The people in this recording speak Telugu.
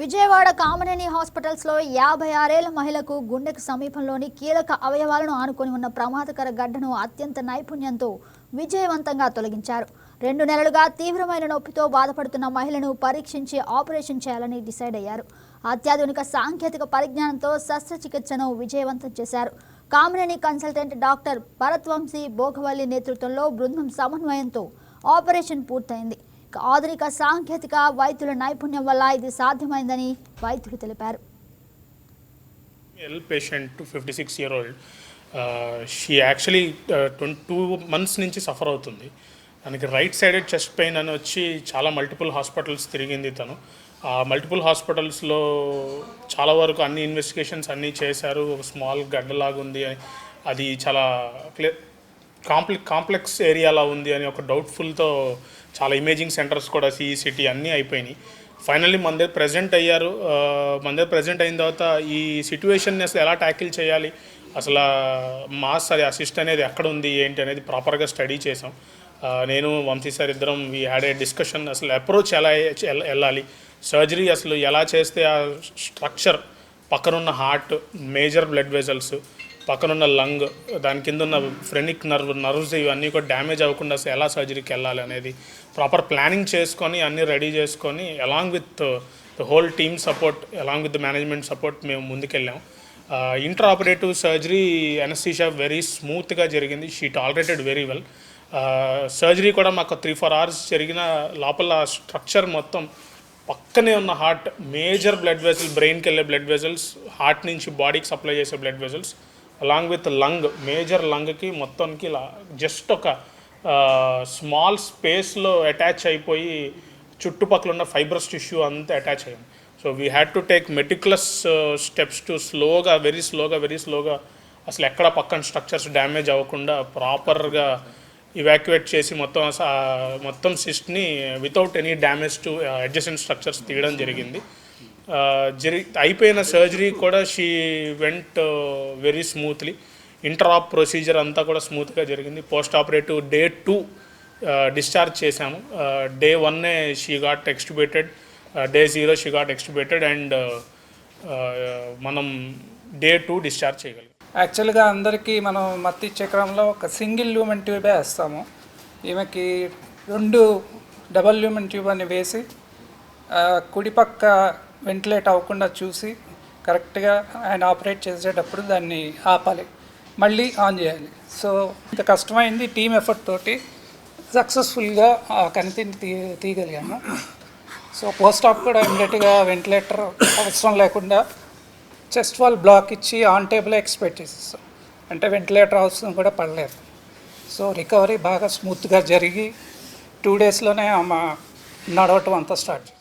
విజయవాడ కామినేని హాస్పిటల్స్లో 56 ఏళ్ల మహిళకు గుండెకు సమీపంలోని కీలక అవయవాలను ఆనుకొని ఉన్న ప్రమాదకర గడ్డను అత్యంత నైపుణ్యంతో విజయవంతంగా తొలగించారు. 2 నెలలుగా తీవ్రమైన నొప్పితో బాధపడుతున్న మహిళను పరీక్షించి ఆపరేషన్ చేయాలని డిసైడ్ అయ్యారు. అత్యాధునిక సాంకేతిక పరిజ్ఞానంతో శస్త్రచికిత్సను విజయవంతం చేశారు. కామినేని కన్సల్టెంట్ డాక్టర్ భరత్వంశీ భోగవల్లి నేతృత్వంలో బృందం సమన్వయంతో ఆపరేషన్ పూర్తయింది. ఆధునిక సాంకేతిక వైద్యుల నైపుణ్యం వల్ల ఇది సాధ్యమైందని వైద్యులు తెలిపారు. Patient 56-year-old, she actually 2 months నుంచి సఫర్ అవుతుంది. తనకి రైట్ సైడెడ్ చెస్ట్ పెయిన్ అని వచ్చి చాలా మల్టిపుల్ హాస్పిటల్స్ తిరిగింది. తను మల్టిపుల్ హాస్పిటల్స్లో చాలా వరకు అన్ని ఇన్వెస్టిగేషన్స్ అన్నీ చేశారు. ఒక స్మాల్ గడ్డలాగా ఉంది, అది చాలా కాంప్లెక్స్ ఏరియాలా ఉంది అని ఒక డౌట్ఫుల్తో చాలా ఇమేజింగ్ సెంటర్స్ కూడా సిఈసిటీ అన్నీ అయిపోయినాయి. ఫైనల్లీ మన దగ్గర ప్రజెంట్ అయ్యారు. మన దగ్గర ప్రజెంట్ అయిన తర్వాత ఈ సిట్యువేషన్ని అసలు ఎలా ట్యాకిల్ చేయాలి, అసలు మాస్ అది అసిస్ట్ అనేది ఎక్కడ ఉంది ఏంటి అనేది ప్రాపర్గా స్టడీ చేసాం. నేను వంశీ సార్ ఇద్దరం వీ హ్యాడ్ ఏ డిస్కషన్. అసలు అప్రోచ్ ఎలా వెళ్ళాలి, సర్జరీ అసలు ఎలా చేస్తే ఆ స్ట్రక్చర్ పక్కనున్న హార్ట్, మేజర్ బ్లడ్ వెజల్స్, పక్కనున్న లంగ్, దాని కింద ఉన్న ఫ్రెనిక్ నర్వ్స్ ఇవన్నీ కూడా డ్యామేజ్ అవ్వకుండా అసలు ఎలా సర్జరీకి వెళ్ళాలి అనేది ప్రాపర్ ప్లానింగ్ చేసుకొని అన్నీ రెడీ చేసుకొని along with the whole team support, along with the management support మేము ముందుకెళ్ళాం. Inter operative surgery anaesthesia very స్మూత్గా జరిగింది. She tolerated very well. Surgery కూడా మాకు 3-4 hours జరిగిన లోపల స్ట్రక్చర్ మొత్తం పక్కనే ఉన్న హార్ట్, మేజర్ బ్లడ్ వెజల్, బ్రెయిన్కి వెళ్ళే బ్లడ్ వెజల్స్, హార్ట్ నుంచి బాడీకి సప్లై చేసే blood vessels, along with lung, major లంగ్కి మొత్తానికి ఇలా జస్ట్ ఒక స్మాల్ స్పేస్లో అటాచ్ అయిపోయి చుట్టుపక్కల ఉన్న ఫైబ్రస్ టిష్యూ అంతా అటాచ్ అయ్యింది. So we had to take meticulous steps to very స్లోగా అసలు ఎక్కడ పక్కన స్ట్రక్చర్స్ డ్యామేజ్ అవ్వకుండా ప్రాపర్గా ఇవాక్యుయేట్ చేసి మొత్తం సిస్ట్ని without any damage to adjacent structures తీయడం జరిగింది. అయిపోయిన సర్జరీ కూడా she went very smoothly. Inter op procedure అంతా కూడా స్మూత్గా జరిగింది. పోస్ట్ ఆపరేటివ్ Day 2 డిశ్చార్జ్ చేశాము. Day 1 she got extubated, Day 0 she got extubated and మనం Day 2 డిశ్చార్జ్ చేయగలిగాం. యాక్చువల్గా అందరికీ మనం మత్తి చక్రంలో ఒక సింగిల్ ల్యూమెన్ ట్యూబే వేస్తాము. ఈమెకి 2 డబల్ ల్యూమెన్ ట్యూబ్ అని వేసి కుడిపక్క వెంటిలేట్ అవ్వకుండా చూసి కరెక్ట్గా ఆయన ఆపరేట్ చేసేటప్పుడు దాన్ని ఆపాలి, మళ్ళీ ఆన్ చేయాలి. సో ఇంత కష్టమైంది. టీమ్ ఎఫర్ట్ తోటి సక్సెస్ఫుల్గా కనితిని తీయగలిగాము. సో పోస్ట్ ఆప్ కూడా ఇమ్మీడియట్గా వెంటిలేటర్ అవసరం లేకుండా చెస్ట్ వాల్ బ్లాక్ ఇచ్చి ఆన్ టేబుల్ ఎక్స్పెక్ట్ చేసేస్తాం. అంటే వెంటిలేటర్ అవసరం కూడా పడలేదు. సో రికవరీ బాగా స్మూత్గా జరిగి 2 daysలోనే ఆమె నడవటం అంతా స్టార్ట్ చేస్తాం.